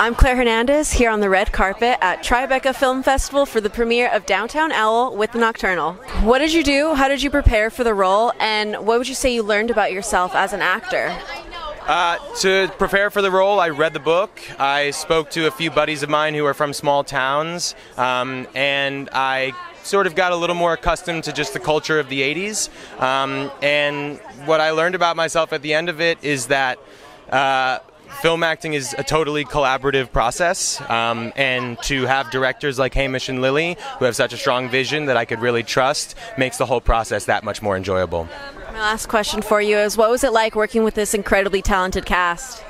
I'm Claire Hernandez here on the red carpet at Tribeca Film Festival for the premiere of Downtown Owl with the Nocturnal. What did you do? How did you prepare for the role? And what would you say you learned about yourself as an actor? To prepare for the role, I read the book. I spoke to a few buddies of mine who are from small towns, and I sort of got a little more accustomed to just the culture of the 80s. And what I learned about myself at the end of it is that film acting is a totally collaborative process, and to have directors like Hamish and Lily, who have such a strong vision that I could really trust, makes the whole process that much more enjoyable. My last question for you is, what was it like working with this incredibly talented cast?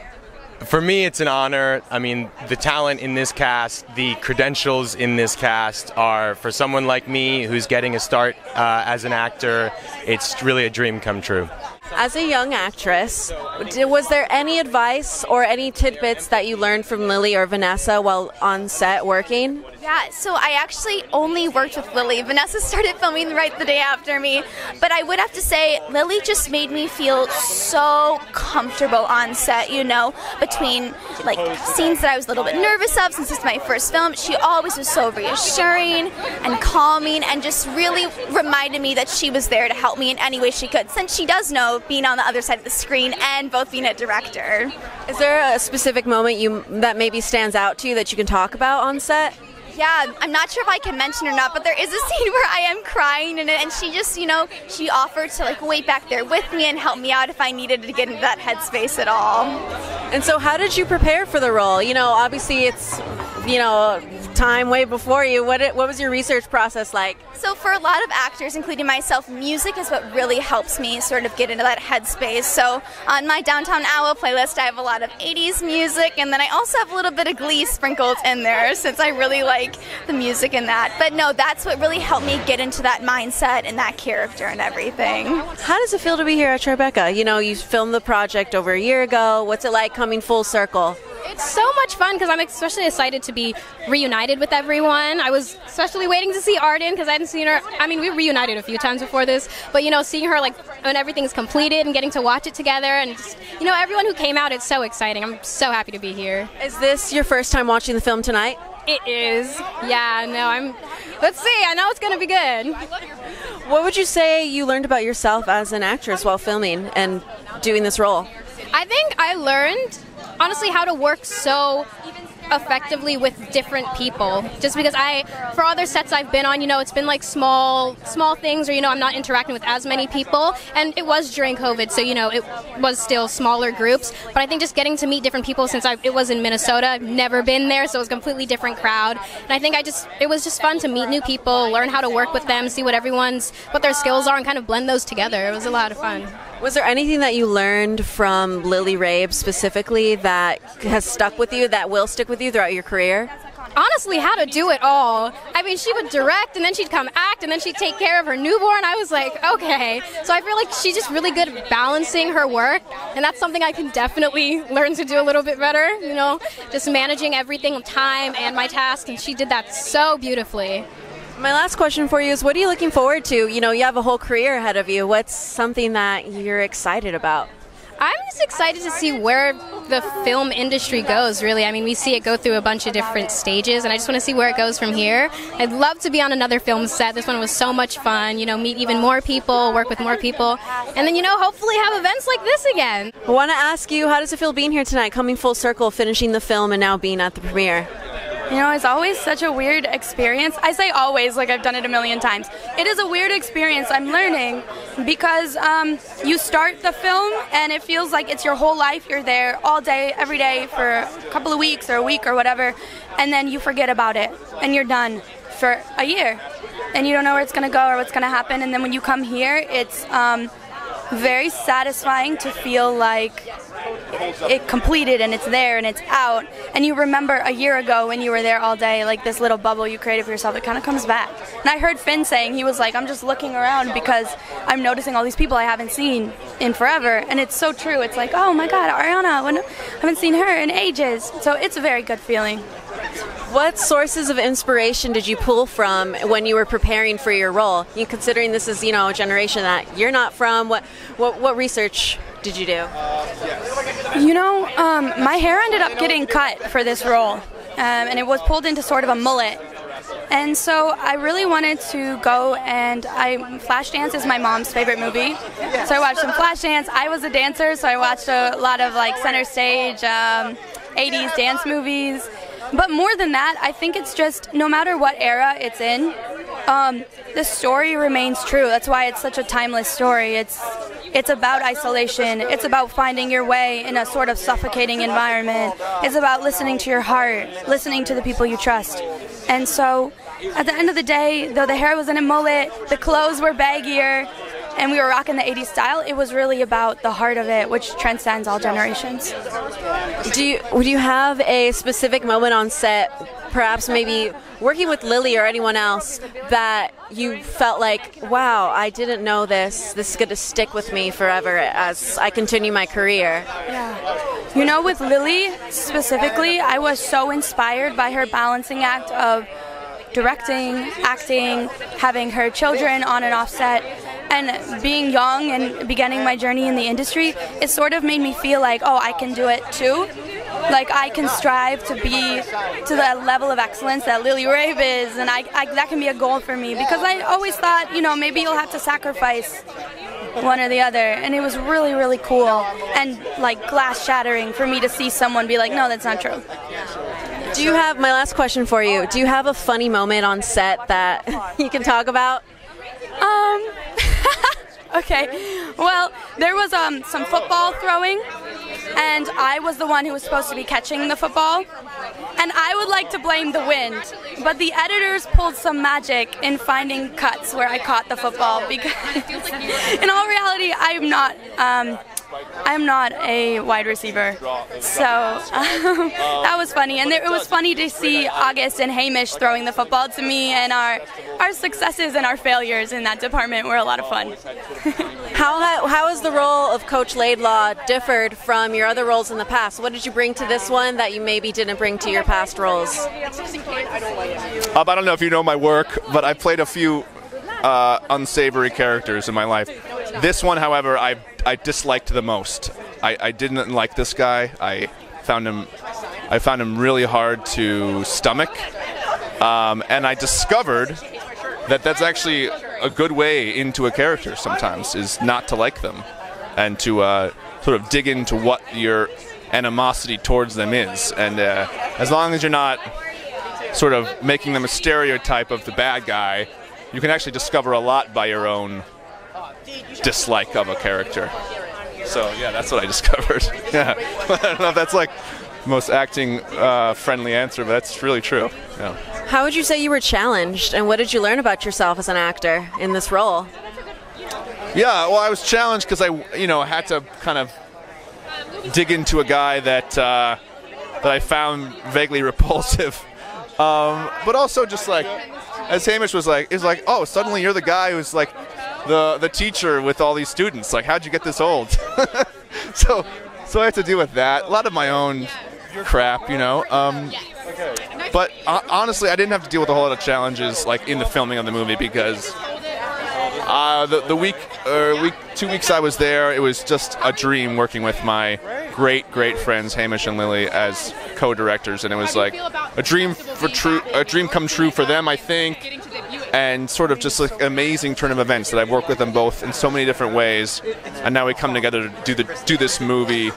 For me, it's an honor. I mean, the talent in this cast, the credentials in this cast are, for someone like me who's getting a start as an actor, it's really a dream come true. As a young actress, was there any advice or any tidbits that you learned from Lily or Vanessa while on set working? Yeah, so I actually only worked with Lily. Vanessa started filming right the day after me. But I would have to say, Lily just made me feel so comfortable on set, you know, between like scenes that I was a little bit nervous of since it's my first film. She always was so reassuring and calming and just really reminded me that she was there to help me in any way she could, since she does know being on the other side of the screen and both being a director. Is there a specific moment that maybe stands out to you that you can talk about on set? Yeah, I'm not sure if I can mention or not, but there is a scene where I am crying in it, and she just, you know, she offered to like wait back there with me and help me out if I needed to get into that headspace at all. And so how did you prepare for the role? You know, obviously it's, you know, time way before you. What was your research process like? So for a lot of actors, including myself, music is what really helps me sort of get into that headspace. So on my Downtown Owl playlist, I have a lot of 80s music, and then I also have a little bit of Glee sprinkled in there since I really like the music in that. But no, that's what really helped me get into that mindset and that character and everything. How does it feel to be here at Tribeca? You know, you filmed the project over a year ago. What's it like coming full circle? It's so much fun because I'm especially excited to be reunited with everyone. I was especially waiting to see Arden because I hadn't seen her. I mean, we reunited a few times before this, but you know, seeing her like when everything's completed and getting to watch it together, and just, you know, everyone who came out, it's so exciting. I'm so happy to be here. Is this your first time watching the film tonight? It is. Yeah, no, let's see. I know it's going to be good. What would you say you learned about yourself as an actress while filming and doing this role? I think I learned, honestly, how to work so effectively with different people, just because for other sets I've been on, you know, it's been like small things, or you know, I'm not interacting with as many people, and it was during COVID, so you know, it was still smaller groups, but I think just getting to meet different people, since it was in Minnesota, I've never been there, so it was a completely different crowd, and I think it was just fun to meet new people, learn how to work with them, see what their skills are, and kind of blend those together. It was a lot of fun. Was there anything that you learned from Lily Rabe specifically that has stuck with you, that will stick with you throughout your career? Honestly, how to do it all. I mean, she would direct, and then she'd come act, and then she'd take care of her newborn. I was like, okay. So I feel like she's just really good at balancing her work, and that's something I can definitely learn to do a little bit better, you know, just managing everything, time and my tasks, and she did that so beautifully. My last question for you is, what are you looking forward to? You know, you have a whole career ahead of you. What's something that you're excited about? I'm just excited to see where the film industry goes, really. I mean, we see it go through a bunch of different stages, and I just want to see where it goes from here. I'd love to be on another film set. This one was so much fun, you know, meet even more people, work with more people, and then, you know, hopefully have events like this again. I want to ask you, how does it feel being here tonight, coming full circle, finishing the film, and now being at the premiere? You know, it's always such a weird experience. I say always, like I've done it a million times. It is a weird experience. I'm learning because you start the film and it feels like it's your whole life. You're there all day, every day for a couple of weeks or a week or whatever, and then you forget about it and you're done for a year and you don't know where it's going to go or what's going to happen. And then when you come here, it's very satisfying to feel like it completed and it's there and it's out, and you remember a year ago when you were there all day, like this little bubble you created for yourself, it kind of comes back. And I heard Finn saying, he was like, I'm just looking around because I'm noticing all these people I haven't seen in forever, and it's so true. It's like, oh my god, Ariana, I haven't seen her in ages. So it's a very good feeling. What sources of inspiration did you pull from when you were preparing for your role? You considering this is, you know, a generation that you're not from, what research did you do? My hair ended up getting cut for this role, and it was pulled into sort of a mullet. And so I really wanted to go, and Flashdance is my mom's favorite movie. So I watched some Flashdance. I was a dancer, so I watched a lot of like center stage 80s dance movies. But more than that, I think it's just no matter what era it's in, the story remains true. That's why it's such a timeless story. It's about isolation. It's about finding your way in a sort of suffocating environment. It's about listening to your heart, listening to the people you trust. And so at the end of the day, though the hair was in a mullet, the clothes were baggier, and we were rocking the 80s style, it was really about the heart of it, which transcends all generations. Would you have a specific moment on set, perhaps maybe working with Lily or anyone else, that you felt like, wow, I didn't know this. This is going to stick with me forever as I continue my career? Yeah. With Lily specifically, I was so inspired by her balancing act of directing, acting, having her children on and off set, and being young and beginning my journey in the industry. It sort of made me feel like, oh, I can do it too. Like I can strive to be to the level of excellence that Lily Rabe is, and I that can be a goal for me, because I always thought, maybe you'll have to sacrifice one or the other, and it was really, really cool and like glass shattering for me to see someone be like, no, that's not true. My last question for you, do you have a funny moment on set that you can talk about? Okay, well, there was some football throwing, and I was the one who was supposed to be catching the football, and I would like to blame the wind, but the editors pulled some magic in finding cuts where I caught the football, because in all reality, I'm not a wide receiver, so that was funny. And it was funny to see August and Hamish throwing the football to me, and our successes and our failures in that department were a lot of fun. How has the role of Coach Laidlaw differed from your other roles in the past? What did you bring to this one that you maybe didn't bring to your past roles? I don't know if you know my work, but I played a few unsavory characters in my life. This one, however, I disliked the most. I didn't like this guy. I found him really hard to stomach, and I discovered that that's actually a good way into a character sometimes, is not to like them and to sort of dig into what your animosity towards them is. And as long as you're not sort of making them a stereotype of the bad guy, you can actually discover a lot by your own dislike of a character. So yeah, that's what I discovered. Yeah, I don't know if that's like the most acting friendly answer, but that's really true. Yeah. How would you say you were challenged, and what did you learn about yourself as an actor in this role? Yeah, well, I was challenged because I had to kind of dig into a guy that I found vaguely repulsive, but also just like, as Hamish was like, it's like, oh, suddenly you're the guy who's like the teacher with all these students. Like, how'd you get this old? So I had to deal with that. A lot of my own crap, But honestly, I didn't have to deal with a whole lot of challenges like in the filming of the movie, because the 2 weeks I was there, it was just a dream working with my great friends Hamish and Lily as co-directors, and it was like a dream come true for them, I think, and sort of just like an amazing turn of events that I've worked with them both in so many different ways, and now we come together to do this movie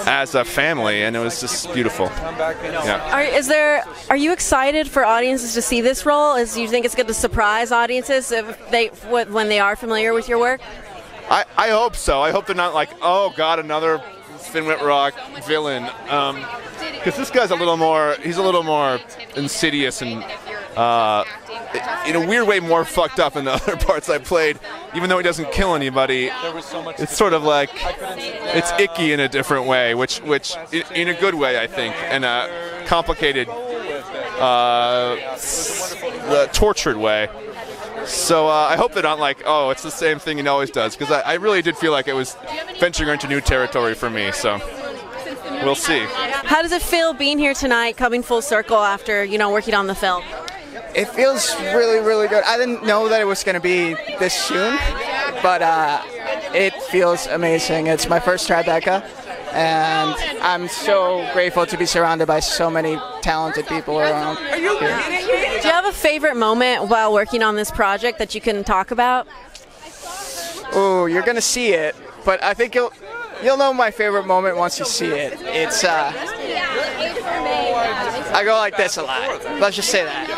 as a family, and it was just beautiful. Yeah. Are you excited for audiences to see this role? Do you think it's going to surprise audiences when they are familiar with your work? I hope so. I hope they're not like, oh God, another Finn Wittrock villain, because this guy's a little more insidious and in a weird way more fucked up in the other parts I played. Even though he doesn't kill anybody, it's sort of like, it's icky in a different way, which in a good way, I think, and a complicated, tortured way. So I hope they're not like, oh, it's the same thing he always does, because I really did feel like it was venturing into new territory for me, so we'll see. How does it feel being here tonight, coming full circle after, working on the film? It feels really, really good. I didn't know that it was going to be this soon, but it feels amazing. It's my first Tribeca, and I'm so grateful to be surrounded by so many talented people around here. Do you have a favorite moment while working on this project that you can talk about? Oh, you're gonna see it, but I think you'll know my favorite moment once you see it. It's I go like this a lot. Let's just say that.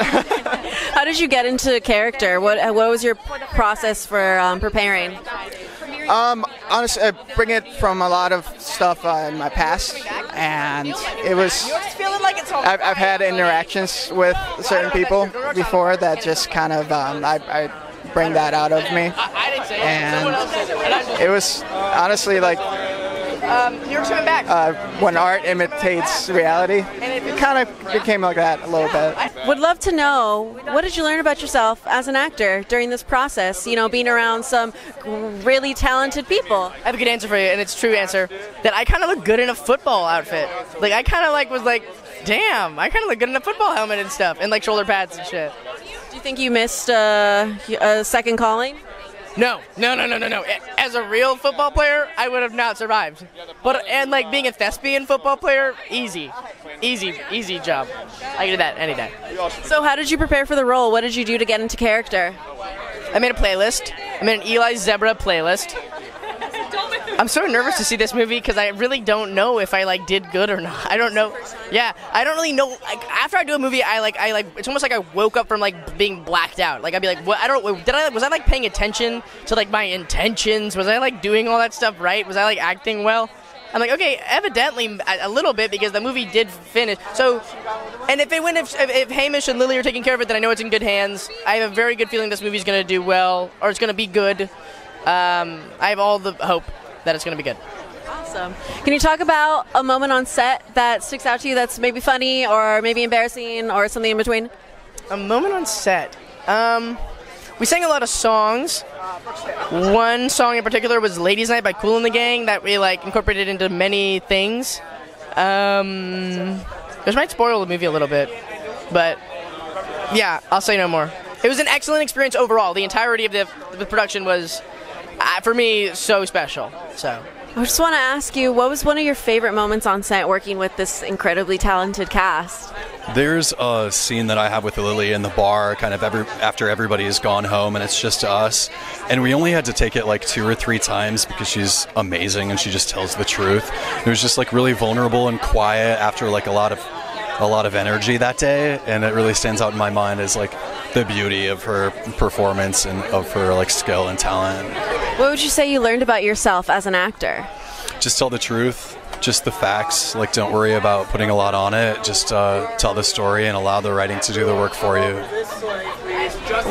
How did you get into character? What was your process for preparing? Honestly, I bring it from a lot of stuff in my past, and it was. I've had interactions with certain people before that just kind of I bring that out of me, and it was honestly like. When art imitates reality, it kind of became like that a little bit. Would love to know, what did you learn about yourself as an actor during this process, you know, being around some really talented people? I have a good answer for you, and it's a true answer, that I kind of look good in a football outfit. Like, I kind of was like, damn, I kind of look good in a football helmet and stuff, and like shoulder pads and shit. Do you think you missed a second calling? No. As a real football player, I would have not survived. And like being a thespian football player, easy job. I can do that any day. So how did you prepare for the role? What did you do to get into character? I made a playlist. I made an Eli Zebra playlist. I'm so nervous to see this movie because I really don't know if I like did good or not. I don't know. Yeah, I don't really know. Like after I do a movie, I like it's almost like I woke up from like being blacked out. Like I'd be like, what? I don't. Was I like paying attention to like my intentions? Was I like doing all that stuff right? Was I like acting well? I'm like, okay, evidently a little bit because the movie did finish. So, and if Hamish and Lily are taking care of it, then I know it's in good hands. I have a very good feeling this movie's going to do well, or it's going to be good. I have all the hope that it's going to be good. Awesome. Can you talk about a moment on set that sticks out to you that's maybe funny or maybe embarrassing or something in between? A moment on set. We sang a lot of songs. One song in particular was Ladies Night by Kool and the Gang that we like incorporated into many things. This might spoil the movie a little bit, but yeah, I'll say no more. It was an excellent experience overall. The entirety of the production was, for me, so special. So I just want to ask you, what was one of your favorite moments on set working with this incredibly talented cast? There's a scene that I have with Lily in the bar kind of after everybody has gone home and it's just us. And we only had to take it like 2 or 3 times because she's amazing and she just tells the truth. It was just like really vulnerable and quiet after like a lot of energy that day, and it really stands out in my mind as like the beauty of her performance and of her like skill and talent. What would you say you learned about yourself as an actor? Just tell the truth, just the facts. Like don't worry about putting a lot on it. Just tell the story and allow the writing to do the work for you.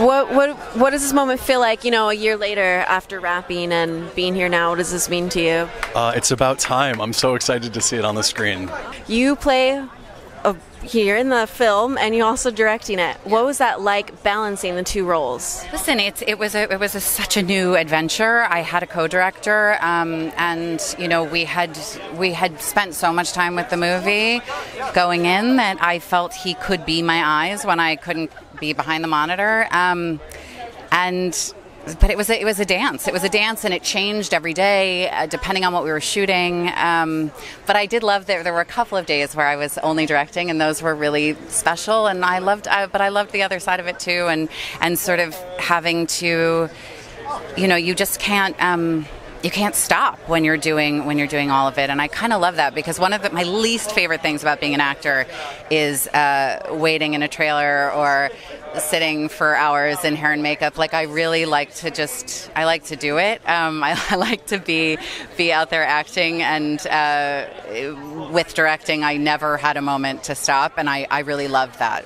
What does this moment feel like, you know, a year later after rapping and being here now? What does this mean to you? It's about time. I'm so excited to see it on the screen. You play here in the film, and you're also directing it. What was that like, balancing the 2 roles? Listen, it was such a new adventure. I had a co-director, and you know we had spent so much time with the movie going in that I felt he could be my eyes when I couldn't be behind the monitor. But it was a dance. It was a dance, and it changed every day depending on what we were shooting. But I did love that there were a couple of days where I was only directing, and those were really special. And I loved the other side of it too, and sort of having to, you know, you just can't. You can't stop when you're doing all of it, and I kind of love that because one of my least favorite things about being an actor is waiting in a trailer or sitting for hours in hair and makeup. Like I really like to do it. I like to be out there acting, and with directing, I never had a moment to stop, and I really loved that.